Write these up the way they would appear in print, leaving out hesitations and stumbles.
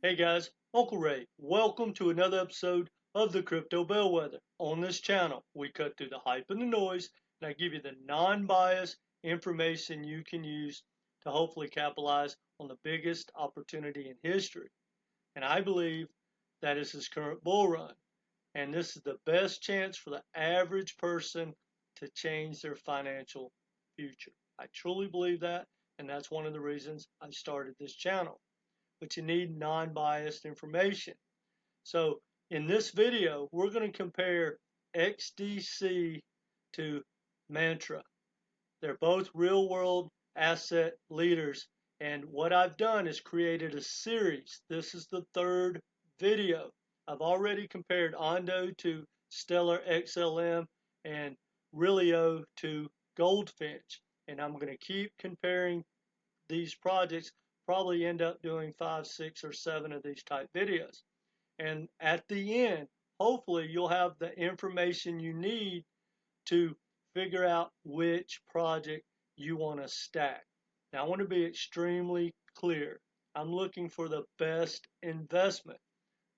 Hey guys, Uncle Ray. Welcome to another episode of the Crypto Bellwether. On this channel, we cut through the hype and the noise, and I give you the non-biased information you can use to hopefully capitalize on the biggest opportunity in history. And I believe that is this current bull run. And this is the best chance for the average person to change their financial future. I truly believe that, and that's one of the reasons I started this channel. But you need non-biased information. So in this video, we're going to compare XDC to MANTA. They're both real-world asset leaders. And what I've done is created a series. This is the third video. I've already compared Ondo to Stellar XLM and Realio to Goldfinch. And I'm going to keep comparing these projects, probably end up doing 5, 6, or 7 of these type videos. And at the end, hopefully you'll have the information you need to figure out which project you want to stack. Now I want to be extremely clear. I'm looking for the best investment,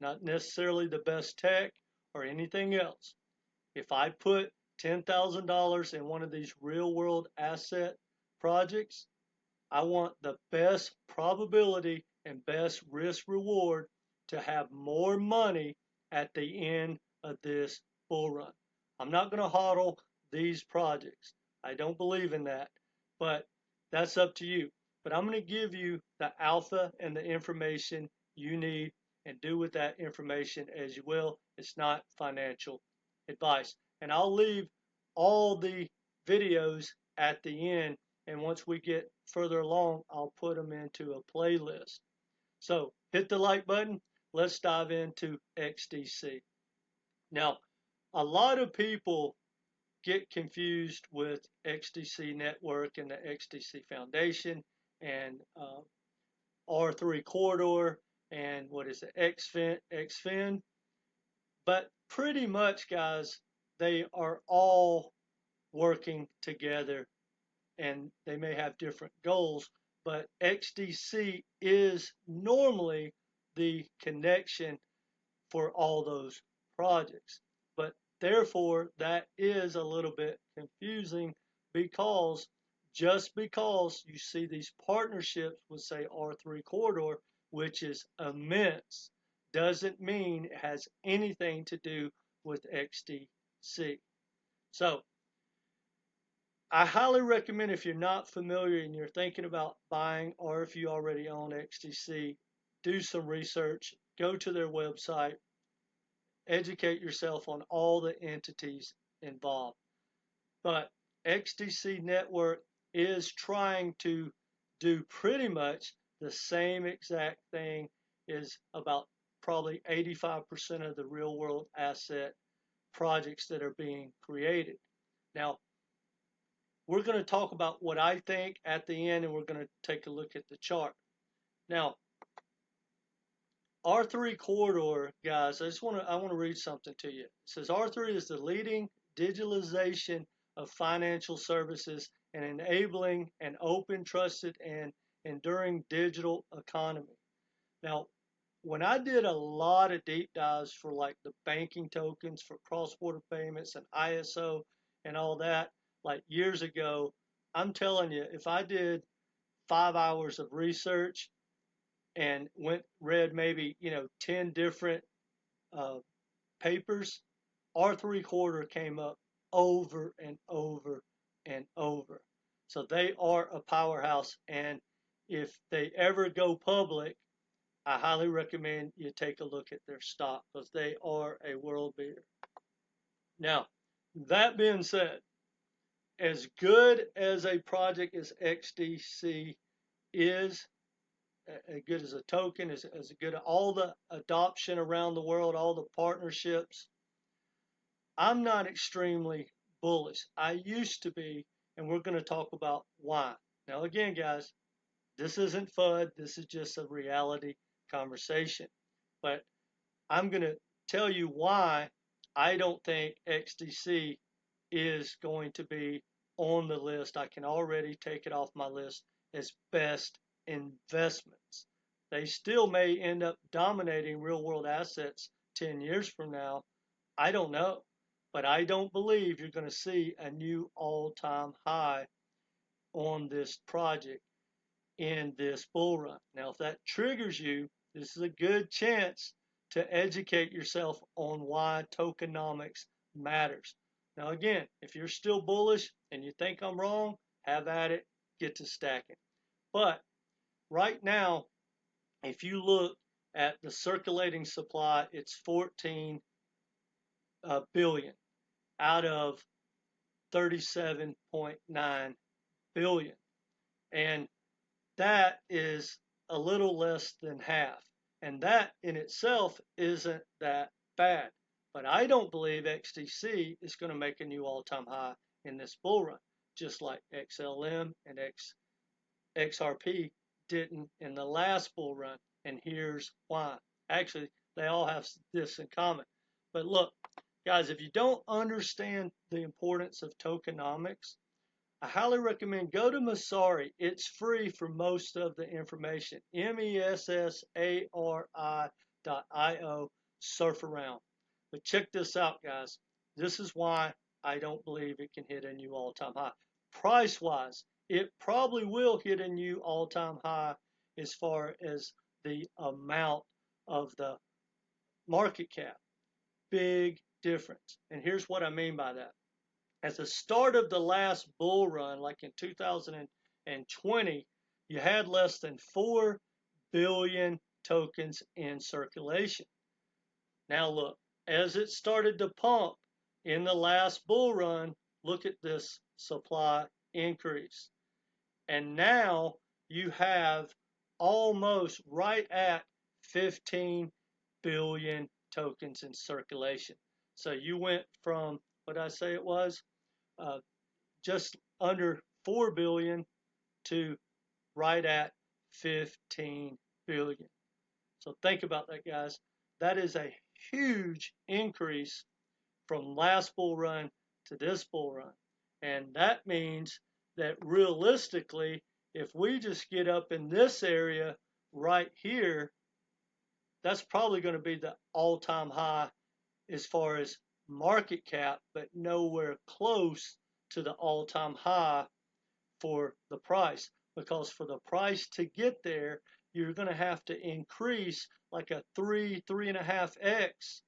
not necessarily the best tech or anything else. If I put $10,000 in one of these real world asset projects, I want the best probability and best risk reward to have more money at the end of this bull run. I'm not going to hodl these projects. I don't believe in that, but that's up to you. But I'm going to give you the alpha and the information you need, and do with that information as you will. It's not financial advice. And I'll leave all the videos at the end, and once we get further along, I'll put them into a playlist. So hit the like button. Let's dive into XDC. Now, a lot of people get confused with XDC Network and the XDC Foundation and R3 Corridor and what is it, XFin. But pretty much, guys, they are all working together, and they may have different goals, but XDC is normally the connection for all those projects. But therefore, that is a little bit confusing, because just because you see these partnerships with, say, R3 Corridor, which is immense, doesn't mean it has anything to do with XDC. So I highly recommend, if you're not familiar and you're thinking about buying, or if you already own XDC, do some research, go to their website, educate yourself on all the entities involved. But XDC Network is trying to do pretty much the same exact thing as about probably 85% of the real world asset projects that are being created. Now, we're going to talk about what I think at the end, and we're going to take a look at the chart. Now, R3 Corridor, guys, I want to read something to you. It says R3 is the leading digitalization of financial services and enabling an open, trusted, and enduring digital economy. Now, when I did a lot of deep dives for like the banking tokens for cross-border payments and ISO and all that, like years ago, I'm telling you, if I did 5 hours of research and read maybe 10 different papers, R3 Corridor came up over and over and over. So they are a powerhouse, and if they ever go public, I highly recommend you take a look at their stock, because they are a world beater. Now, that being said, as good as a project as XDC is, as good as a token, as good as all the adoption around the world, all the partnerships, I'm not extremely bullish. I used to be, and we're going to talk about why. Now, again, guys, this isn't FUD. This is just a reality conversation. But I'm going to tell you why I don't think XDC is going to be on the list. I can already take it off my list as best investments. they still may end up dominating real world assets 10 years from now. I don't know. But I don't believe you're going to see a new all-time high on this project in this bull run. Now, if that triggers you, this is a good chance to educate yourself on why tokenomics matters. Now, again, if you're still bullish and you think I'm wrong, have at it, get to stacking. But right now, if you look at the circulating supply, it's 14 billion out of 37.9 billion. And that is a little less than half. And that in itself isn't that bad. But I don't believe XDC is going to make a new all-time high in this bull run, just like XLM and XRP didn't in the last bull run. And here's why. Actually, they all have this in common. But look, guys, if you don't understand the importance of tokenomics, I highly recommend go to Messari. It's free for most of the information. MESSARI.io. Surf around. But check this out, guys. This is why I don't believe it can hit a new all-time high. Price-wise, it probably will hit a new all-time high as far as the amount of the market cap. Big difference. And here's what I mean by that. At the start of the last bull run, like in 2020, you had less than 4 billion tokens in circulation. Now look, as it started to pump in the last bull run, look at this supply increase. And now you have almost right at 15 billion tokens in circulation. So you went from, what did I say it was? Just under 4 billion to right at 15 billion. So think about that, guys. That is a huge increase from last bull run to this bull run. And that means that realistically, if we just get up in this area right here, that's probably going to be the all-time high as far as market cap, but nowhere close to the all-time high for the price. Because for the price to get there, you're going to have to increase like a 3.5x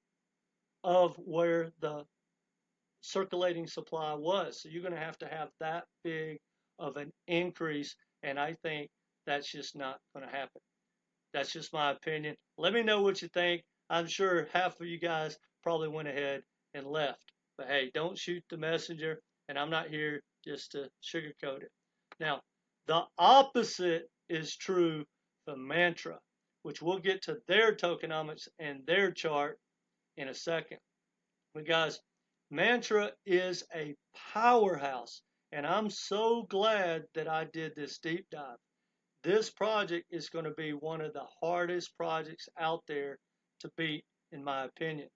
of where the circulating supply was. So you're going to have that big of an increase, and I think that's just not going to happen. That's just my opinion. Let me know what you think. I'm sure half of you guys probably went ahead and left. But hey, don't shoot the messenger, and I'm not here just to sugarcoat it. Now, the opposite is true for MANTA, which we'll get to their tokenomics and their chart in a second. But guys, MANTA is a powerhouse, and I'm so glad that I did this deep dive. This project is going to be one of the hardest projects out there to beat, in my opinion,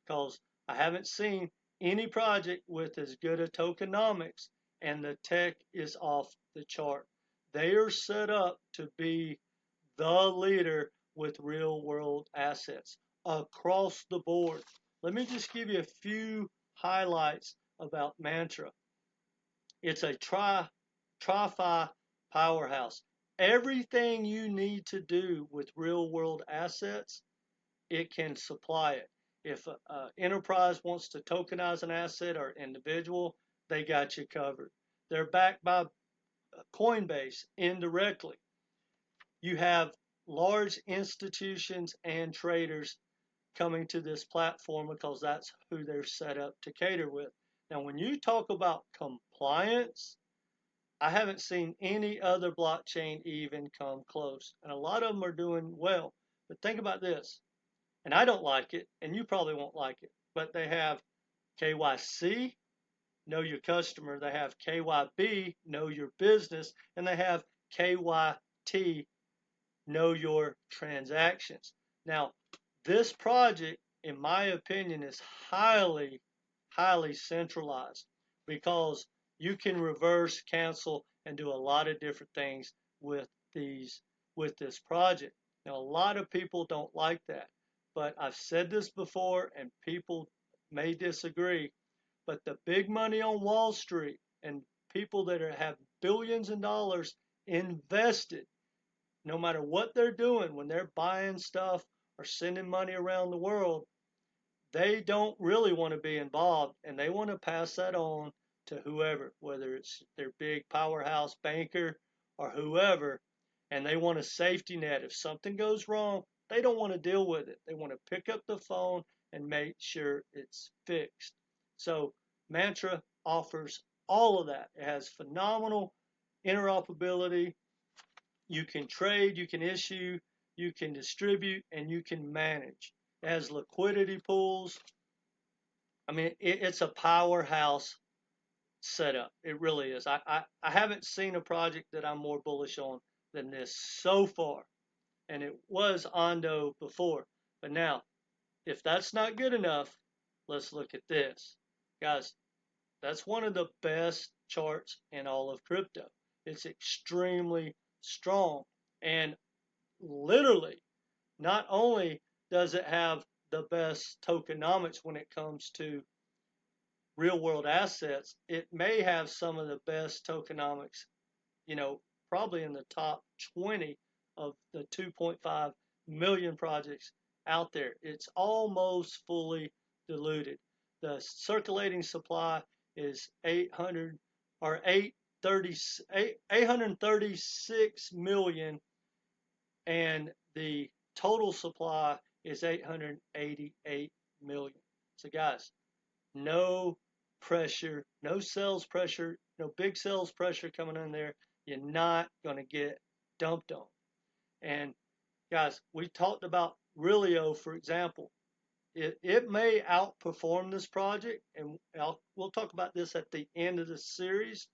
because I haven't seen any project with as good a tokenomics, and the tech is off the chart. They are set up to be the leader with real world assets across the board. Let me just give you a few highlights about MANTA. It's a TRAFI powerhouse. Everything you need to do with real world assets, it can supply it. If an enterprise wants to tokenize an asset or individual, they got you covered. They're backed by Coinbase indirectly. You have large institutions and traders coming to this platform because that's who they're set up to cater with. Now, when you talk about compliance, I haven't seen any other blockchain even come close. And a lot of them are doing well. But think about this. And I don't like it, and you probably won't like it. But they have KYC, know your customer. They have KYB, know your business. And they have KYT, know your transactions. Now, this project, in my opinion, is highly, highly centralized because you can reverse, cancel, and do a lot of different things with this project. Now, a lot of people don't like that, but I've said this before and people may disagree, but the big money on Wall Street and people that have billions of dollars invested, no matter what they're doing, when they're buying stuff or sending money around the world, they don't really want to be involved and they want to pass that on to whoever, whether it's their big powerhouse banker or whoever, and they want a safety net. If something goes wrong, they don't want to deal with it. They want to pick up the phone and make sure it's fixed. So MANTA offers all of that. It has phenomenal interoperability. You can trade, you can issue, you can distribute, and you can manage. It has liquidity pools. I mean, it's a powerhouse setup. It really is. I haven't seen a project that I'm more bullish on than this so far. And it was Ondo before. But now, if that's not good enough, let's look at this. Guys, that's one of the best charts in all of crypto. It's extremely strong. And literally, not only does it have the best tokenomics when it comes to real world assets, it may have some of the best tokenomics, probably in the top 20 of the 2.5 million projects out there. It's almost fully diluted. The circulating supply is 836 million, and the total supply is 888 million. So guys, no pressure, no sales pressure, no big sales pressure coming in there. You're not going to get dumped on. And guys, we talked about Realio, for example. It may outperform this project, and we'll talk about this at the end of the series,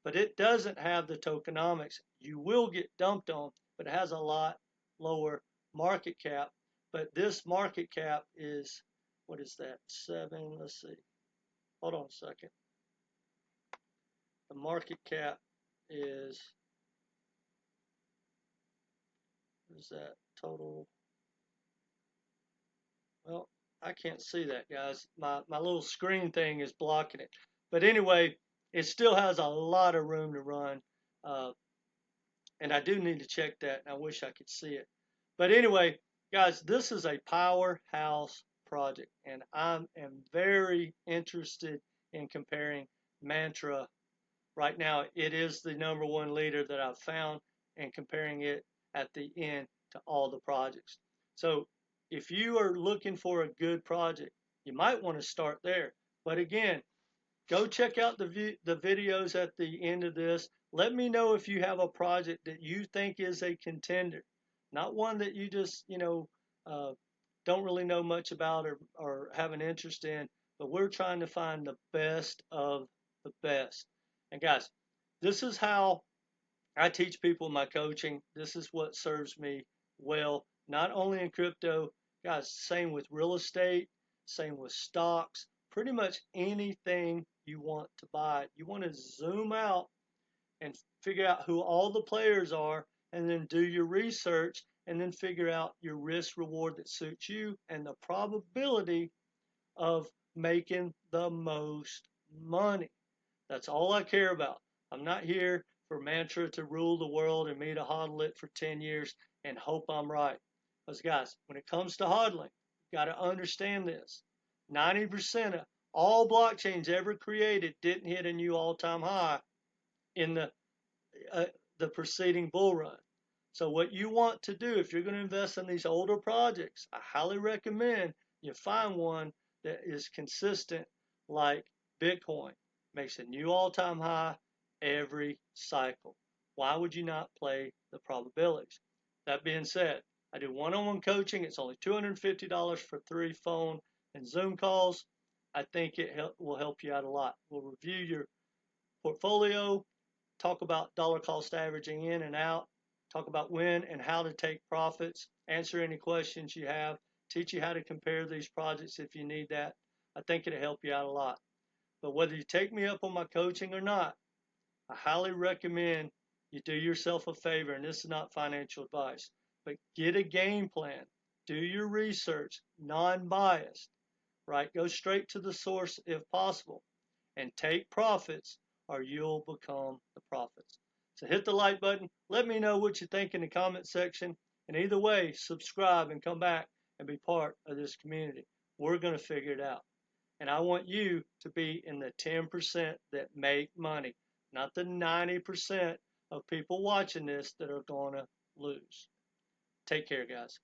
but it doesn't have the tokenomics. You will get dumped on, but it has a lot lower market cap. But this market cap is, what is that? Let's see. Hold on a second. The market cap is, what is that total? Well, I can't see that, guys. My little screen thing is blocking it. But anyway, it still has a lot of room to run. And I do need to check that. I wish I could see it. But anyway, guys, this is a powerhouse project. And I am very interested in comparing MANTA. Right now, it is the #1 leader that I've found, and comparing it at the end to all the projects. So if you are looking for a good project, you might want to start there. But again, go check out the videos at the end of this. Let me know if you have a project that you think is a contender, not one that you just, don't really know much about or have an interest in, but we're trying to find the best of the best. And guys, this is how I teach people in my coaching. This is what serves me well, not only in crypto, guys, same with real estate, same with stocks, pretty much anything you want to buy. You want to zoom out and figure out who all the players are, and then do your research, and then figure out your risk reward that suits you and the probability of making the most money. That's all I care about. I'm not here for MANTA to rule the world and me to hodl it for 10 years and hope I'm right. Because guys, when it comes to hodling, you've got to understand this. 90% of all blockchains ever created didn't hit a new all-time high in the preceding bull run. So what you want to do, if you're going to invest in these older projects, I highly recommend you find one that is consistent, like Bitcoin. Makes a new all-time high every cycle. Why would you not play the probabilities? That being said, I do one-on-one coaching. It's only $250 for 3 phone and Zoom calls. I think it will help you out a lot. We'll review your portfolio, talk about dollar cost averaging in and out, talk about when and how to take profits, answer any questions you have, teach you how to compare these projects if you need that. I think it'll help you out a lot. But whether you take me up on my coaching or not, I highly recommend you do yourself a favor, and this is not financial advice. but get a game plan. Do your research, non-biased, right? Go straight to the source if possible, and take profits, or you'll become the profits. So hit the like button. Let me know what you think in the comment section. And either way, subscribe and come back and be part of this community. We're going to figure it out. And I want you to be in the 10% that make money, not the 90% of people watching this that are going to lose. Take care, guys.